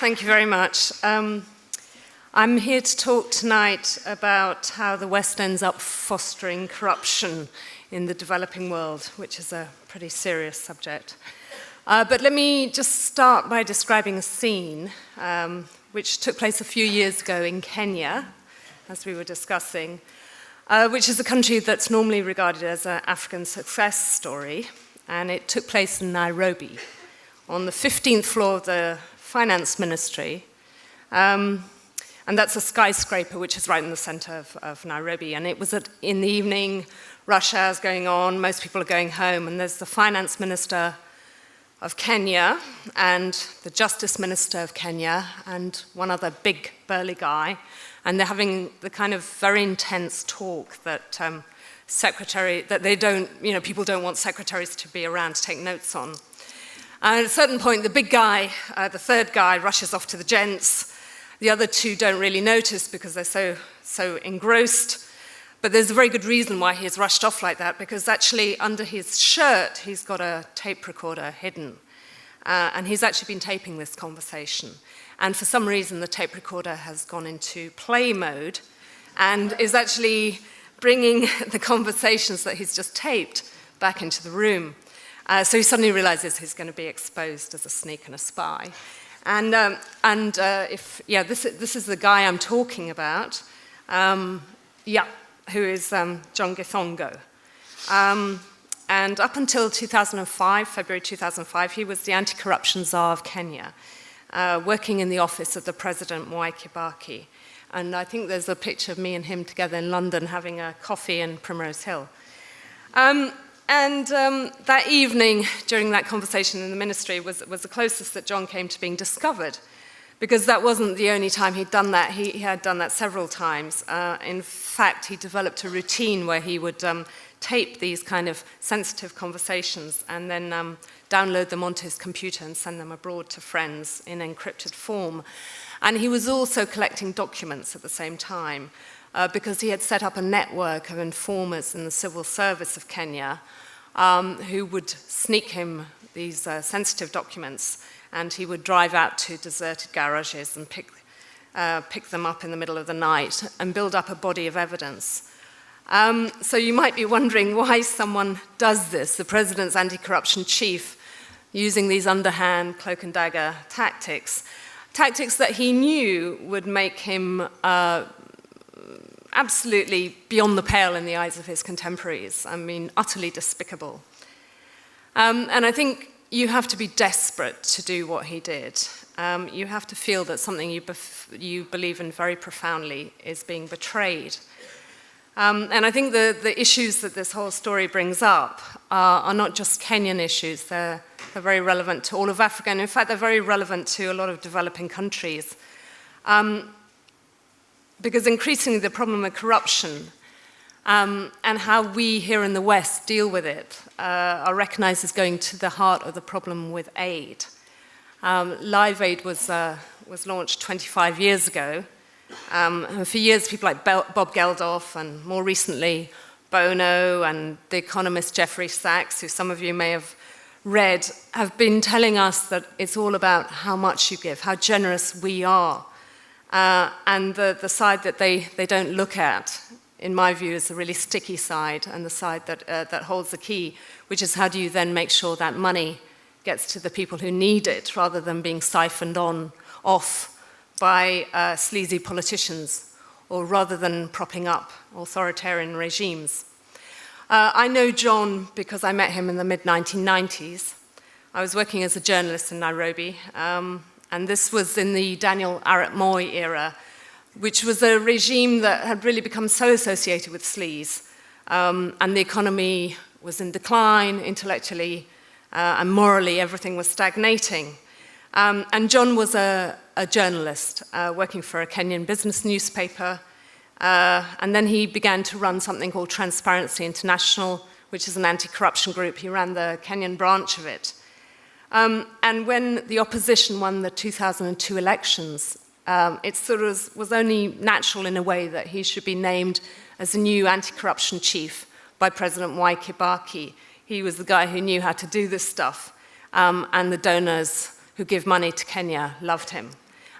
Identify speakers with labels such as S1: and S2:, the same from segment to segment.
S1: Thank you very much. I'm here to talk tonight about how the West ends up fostering corruption in the developing world, which is a pretty serious subject. But let me just start by describing a scene which took place a few years ago in Kenya, as we were discussing, which is a country that's normally regarded as an African success story, and it took place in Nairobi, on the 15th floor of the finance ministry. And that's a skyscraper which is right in the center of Nairobi. And it was in the evening, rush hour's going on, most people are going home, and there's the finance minister of Kenya and the justice minister of Kenya and one other big burly guy, and they're having the kind of very intense talk that people don't want secretaries to be around to take notes on. And at a certain point, the big guy, the third guy, rushes off to the gents. The other two don't really notice because they're so engrossed. But there's a very good reason why he's rushed off like that, because actually under his shirt, he's got a tape recorder hidden. And he's actually been taping this conversation. And for some reason, the tape recorder has gone into play mode and is actually bringing the conversations that he's just taped back into the room. So he suddenly realizes he's going to be exposed as a sneak and a spy. This is the guy I'm talking about, who is John Githongo. And up until 2005, February 2005, he was the anti-corruption czar of Kenya, working in the office of the President Mwai Kibaki. And I think there's a picture of me and him together in London having a coffee in Primrose Hill. That evening, during that conversation in the ministry, was the closest that John came to being discovered, because that wasn't the only time he'd done that. He had done that several times. In fact, he developed a routine where he would tape these kind of sensitive conversations and then download them onto his computer and send them abroad to friends in encrypted form. And he was also collecting documents at the same time, because he had set up a network of informers in the civil service of Kenya who would sneak him these sensitive documents, and he would drive out to deserted garages and pick them up in the middle of the night and build up a body of evidence. So you might be wondering why someone does this, the president's anti-corruption chief, using these underhand cloak and dagger tactics that he knew would make him absolutely beyond the pale in the eyes of his contemporaries. I mean, utterly despicable. And I think you have to be desperate to do what he did. You have to feel that something you believe in very profoundly is being betrayed. And I think the issues that this whole story brings up are not just Kenyan issues. They're very relevant to all of Africa, and in fact, they're very relevant to a lot of developing countries. Because increasingly the problem of corruption and how we here in the West deal with it are recognized as going to the heart of the problem with aid. Live Aid was launched 25 years ago. And for years, people like Bob Geldof and more recently Bono and the economist Jeffrey Sachs, who some of you may have read, have been telling us that it's all about how much you give, how generous we are. And the side that they don't look at, in my view, is the really sticky side, and the side that holds the key, which is how do you then make sure that money gets to the people who need it, rather than being siphoned off by sleazy politicians, or rather than propping up authoritarian regimes. I know John because I met him in the mid-1990s. I was working as a journalist in Nairobi, and this was in the Daniel Arap Moi era, which was a regime that had really become so associated with sleaze, and the economy was in decline intellectually, and morally everything was stagnating. And John was a journalist working for a Kenyan business newspaper, and then he began to run something called Transparency International, which is an anti-corruption group. He ran the Kenyan branch of it. And when the opposition won the 2002 elections, it sort of was only natural in a way that he should be named as the new anti-corruption chief by President Mwai Kibaki. He was the guy who knew how to do this stuff, and the donors who give money to Kenya loved him.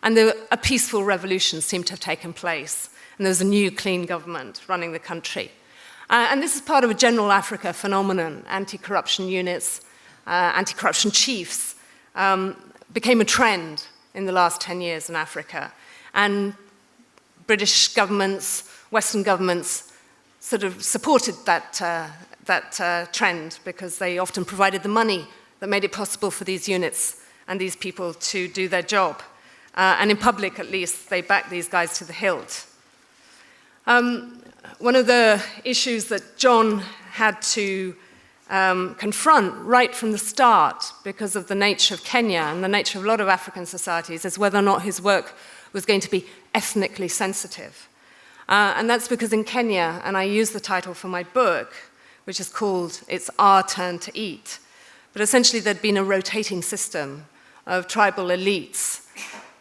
S1: And a peaceful revolution seemed to have taken place. And there was a new, clean government running the country. And this is part of a general Africa phenomenon. Anti-corruption units, anti-corruption chiefs became a trend in the last 10 years in Africa. And British governments, Western governments, sort of supported that trend because they often provided the money that made it possible for these units and these people to do their job. And in public, at least, they backed these guys to the hilt. One of the issues that John had to confront right from the start, because of the nature of Kenya and the nature of a lot of African societies, is whether or not his work was going to be ethnically sensitive. And that's because in Kenya, and I use the title for my book, which is called It's Our Turn to Eat, but essentially there'd been a rotating system of tribal elites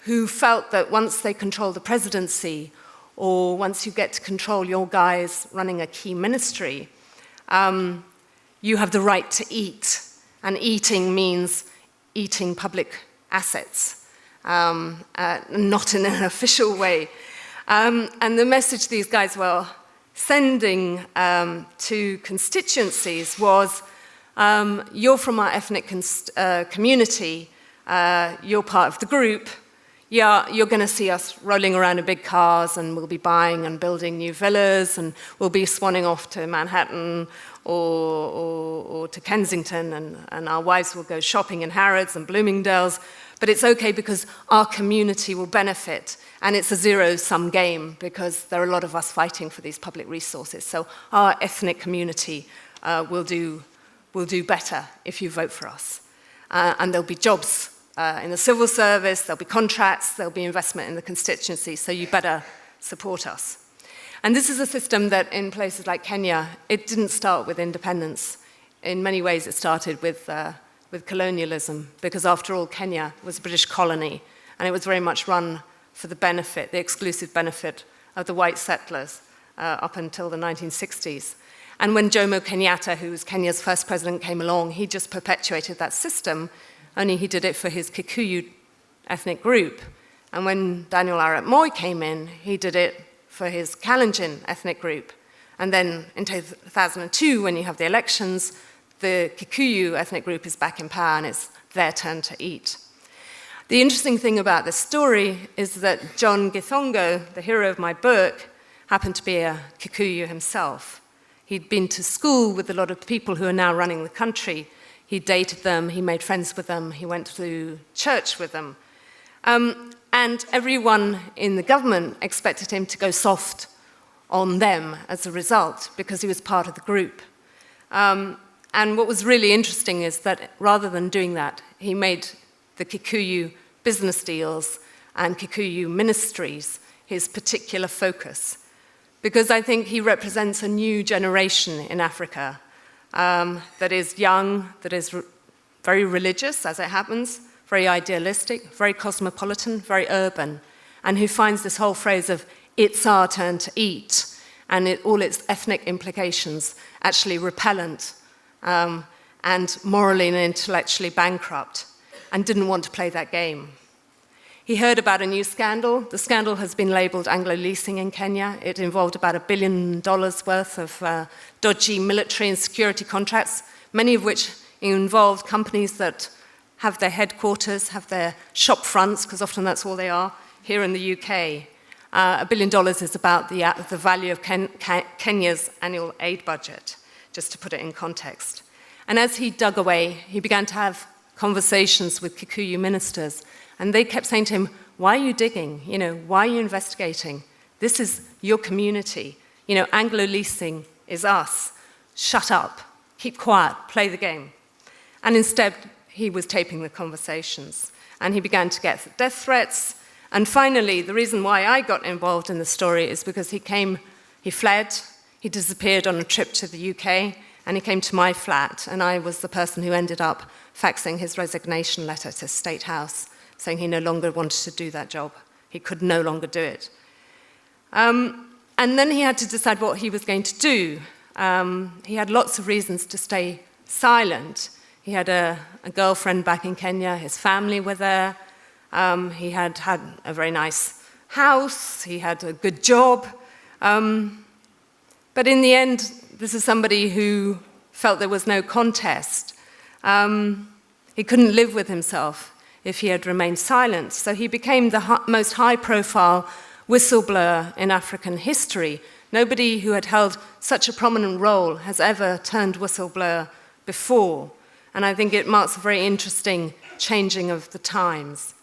S1: who felt that once they controlled the presidency, or once you get to control your guys running a key ministry, you have the right to eat. And eating means eating public assets, not in an official way. And the message these guys were sending to constituencies was, you're from our ethnic community, you're part of the group, yeah, you're going to see us rolling around in big cars, and we'll be buying and building new villas, and we'll be swanning off to Manhattan or to Kensington, and our wives will go shopping in Harrods and Bloomingdale's. But it's okay because our community will benefit, and it's a zero-sum game because there are a lot of us fighting for these public resources. So our ethnic community will do better if you vote for us. And there'll be jobs in the civil service, there'll be contracts, there'll be investment in the constituency, so you better support us. And this is a system that in places like Kenya, it didn't start with independence. In many ways, it started with colonialism, because after all, Kenya was a British colony, and it was very much run for the benefit, the exclusive benefit of the white settlers up until the 1960s. And when Jomo Kenyatta, who was Kenya's first president, came along, he just perpetuated that system, only he did it for his Kikuyu ethnic group. And when Daniel Arap Moi came in, he did it for his Kalenjin ethnic group. And then in 2002, when you have the elections, the Kikuyu ethnic group is back in power, and it's their turn to eat. The interesting thing about this story is that John Githongo, the hero of my book, happened to be a Kikuyu himself. He'd been to school with a lot of people who are now running the country. He dated them, he made friends with them, he went to church with them. And everyone in the government expected him to go soft on them as a result, because he was part of the group. And what was really interesting is that rather than doing that, he made the Kikuyu business deals and Kikuyu ministries his particular focus. Because I think he represents a new generation in Africa that is young, that is very religious, as it happens, very idealistic, very cosmopolitan, very urban, and who finds this whole phrase of, it's our turn to eat, and all its ethnic implications actually repellent and morally and intellectually bankrupt, and didn't want to play that game. He heard about a new scandal. The scandal has been labeled Anglo Leasing in Kenya. It involved about $1 billion worth of dodgy military and security contracts, many of which involved companies that have their headquarters, have their shop fronts, because often that's all they are, here in the UK. $1 billion is about the value of Kenya's annual aid budget, just to put it in context. And as he dug away, he began to have conversations with Kikuyu ministers, and they kept saying to him, why are you digging? You know, why are you investigating? This is your community. You know, Anglo Leasing is us. Shut up, keep quiet, play the game. And instead, he was taping the conversations, and he began to get death threats. And finally, the reason why I got involved in the story is because he fled, he disappeared on a trip to the UK, and he came to my flat, and I was the person who ended up faxing his resignation letter to State House, saying he no longer wanted to do that job. He could no longer do it. And then he had to decide what he was going to do. He had lots of reasons to stay silent. He had a girlfriend back in Kenya, his family were there, He had had a very nice house, he had a good job. But in the end, this is somebody who felt there was no contest. He couldn't live with himself if he had remained silent. So he became the most high-profile whistleblower in African history. Nobody who had held such a prominent role has ever turned whistleblower before. And I think it marks a very interesting changing of the times.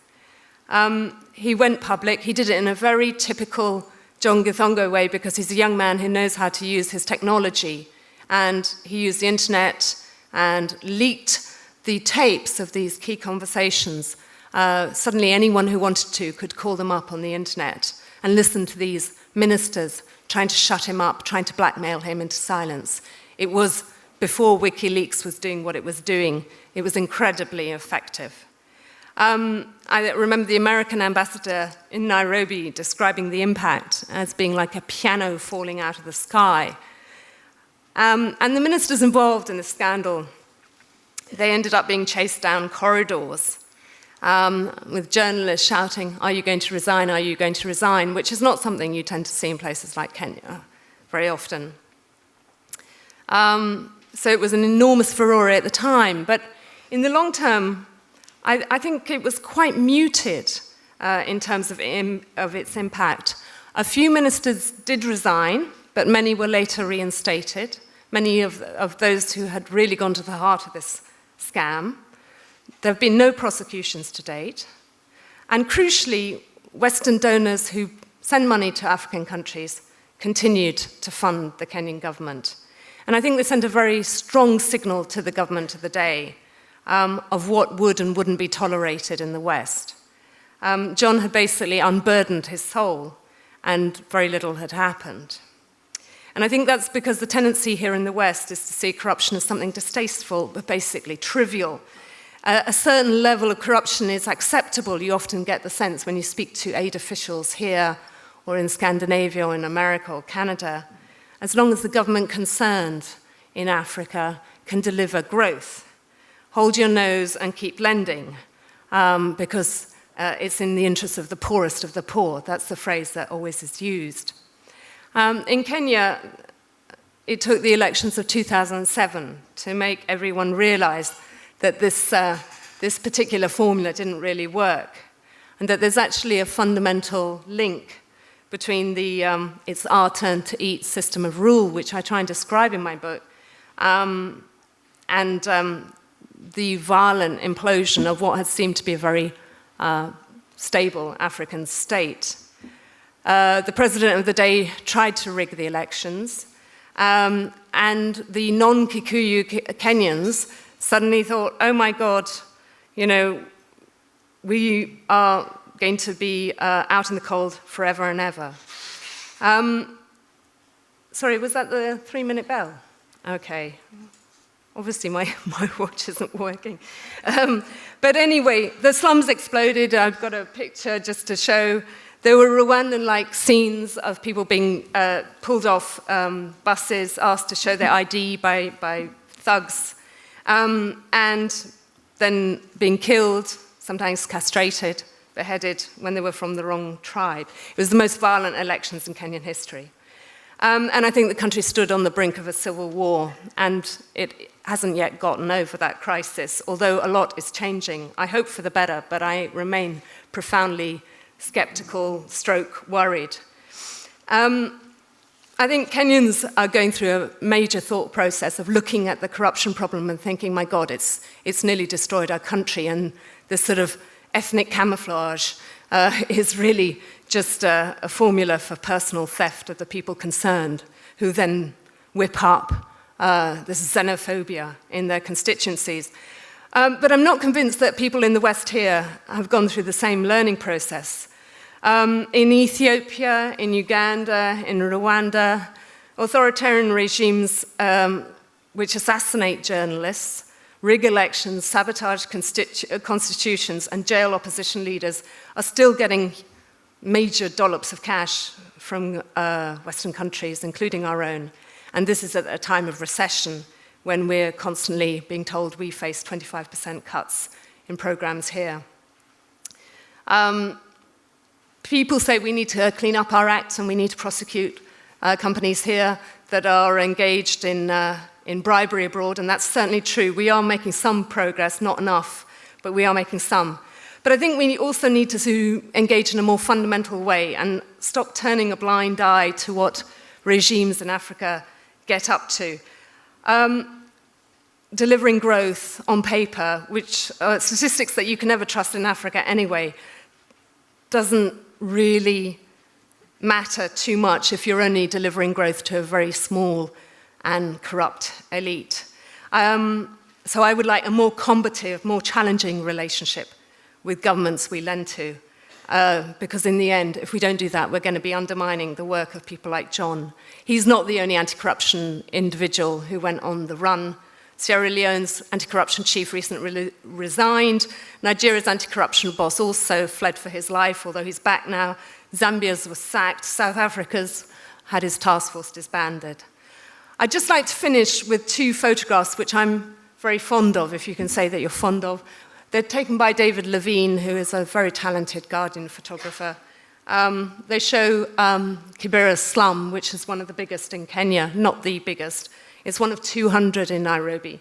S1: He went public. He did it in a very typical John Githongo way because he's a young man who knows how to use his technology. And he used the internet and leaked the tapes of these key conversations. Suddenly anyone who wanted to could call them up on the internet and listen to these ministers trying to shut him up, trying to blackmail him into silence. It was before WikiLeaks was doing what it was doing. It was incredibly effective. I remember the American ambassador in Nairobi describing the impact as being like a piano falling out of the sky. And the ministers involved in the scandal, they ended up being chased down corridors with journalists shouting, "Are you going to resign? Are you going to resign?" which is not something you tend to see in places like Kenya very often. So it was an enormous furore at the time, but in the long term, I think it was quite muted in terms of its impact. A few ministers did resign, but many were later reinstated, many of those who had really gone to the heart of this scam. There have been no prosecutions to date. And crucially, Western donors who send money to African countries continued to fund the Kenyan government. And I think they sent a very strong signal to the government of the day of what would and wouldn't be tolerated in the West. John had basically unburdened his soul, and very little had happened. And I think that's because the tendency here in the West is to see corruption as something distasteful, but basically trivial. A certain level of corruption is acceptable. You often get the sense when you speak to aid officials here, or in Scandinavia, or in America, or Canada, as long as the government concerned in Africa can deliver growth. Hold your nose and keep lending, because it's in the interest of the poorest of the poor. That's the phrase that always is used. In Kenya, it took the elections of 2007 to make everyone realize that this particular formula didn't really work, and that there's actually a fundamental link between the it's our turn to eat system of rule, which I try and describe in my book, and the violent implosion of what had seemed to be a very stable African state. The president of the day tried to rig the elections, and the non-Kikuyu Kenyans suddenly thought, oh my God, you know, we are going to be out in the cold forever and ever. Sorry, was that the 3-minute bell? Okay. Obviously, my watch isn't working. But anyway, the slums exploded. I've got a picture just to show. There were Rwandan-like scenes of people being pulled off buses, asked to show their ID by thugs, and then being killed, sometimes castrated, beheaded when they were from the wrong tribe. It was the most violent elections in Kenyan history. And I think the country stood on the brink of a civil war, and it hasn't yet gotten over that crisis, although a lot is changing. I hope for the better, but I remain profoundly skeptical, worried. I think Kenyans are going through a major thought process of looking at the corruption problem and thinking, my God, it's nearly destroyed our country, and this sort of ethnic camouflage is really just a formula for personal theft of the people concerned, who then whip up this xenophobia in their constituencies. But I'm not convinced that people in the West here have gone through the same learning process. In Ethiopia, in Uganda, in Rwanda, authoritarian regimes which assassinate journalists, rig elections, sabotage constitutions, and jail opposition leaders are still getting major dollops of cash from Western countries, including our own. And this is at a time of recession, when we're constantly being told we face 25% cuts in programs here. People say we need to clean up our acts and we need to prosecute companies here that are engaged in bribery abroad, and that's certainly true. We are making some progress, not enough, but we are making some. But I think we also need to engage in a more fundamental way and stop turning a blind eye to what regimes in Africa get up to. Delivering growth on paper, which are statistics that you can never trust in Africa anyway, doesn't really matter too much if you're only delivering growth to a very small and corrupt elite. So I would like a more combative, more challenging relationship with governments we lend to, because in the end, if we don't do that, we're going to be undermining the work of people like John. He's not the only anti-corruption individual who went on the run. Sierra Leone's anti-corruption chief recently resigned. Nigeria's anti-corruption boss also fled for his life, although he's back now. Zambia's was sacked. South Africa's had his task force disbanded. I'd just like to finish with two photographs, which I'm very fond of, if you can say that you're fond of. They're taken by David Levine, who is a very talented Guardian photographer. They show Kibera's slum, which is one of the biggest in Kenya, not the biggest. It's one of 200 in Nairobi.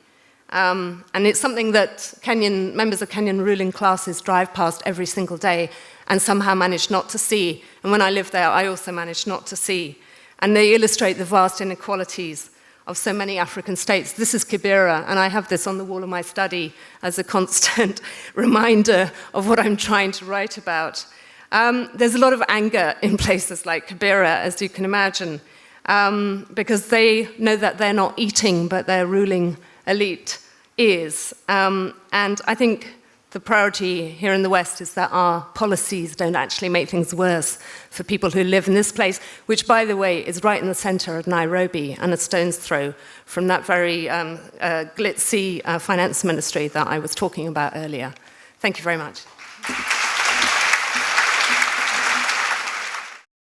S1: And it's something that members of Kenyan ruling classes drive past every single day and somehow manage not to see. And when I lived there, I also managed not to see. And they illustrate the vast inequalities of so many African states. This is Kibera, and I have this on the wall of my study as a constant reminder of what I'm trying to write about. There's a lot of anger in places like Kibera, as you can imagine, because they know that they're not eating, but their ruling elite is. And I think the priority here in the West is that our policies don't actually make things worse for people who live in this place, which, by the way, is right in the center of Nairobi and a stone's throw from that very glitzy finance ministry that I was talking about earlier. Thank you very much.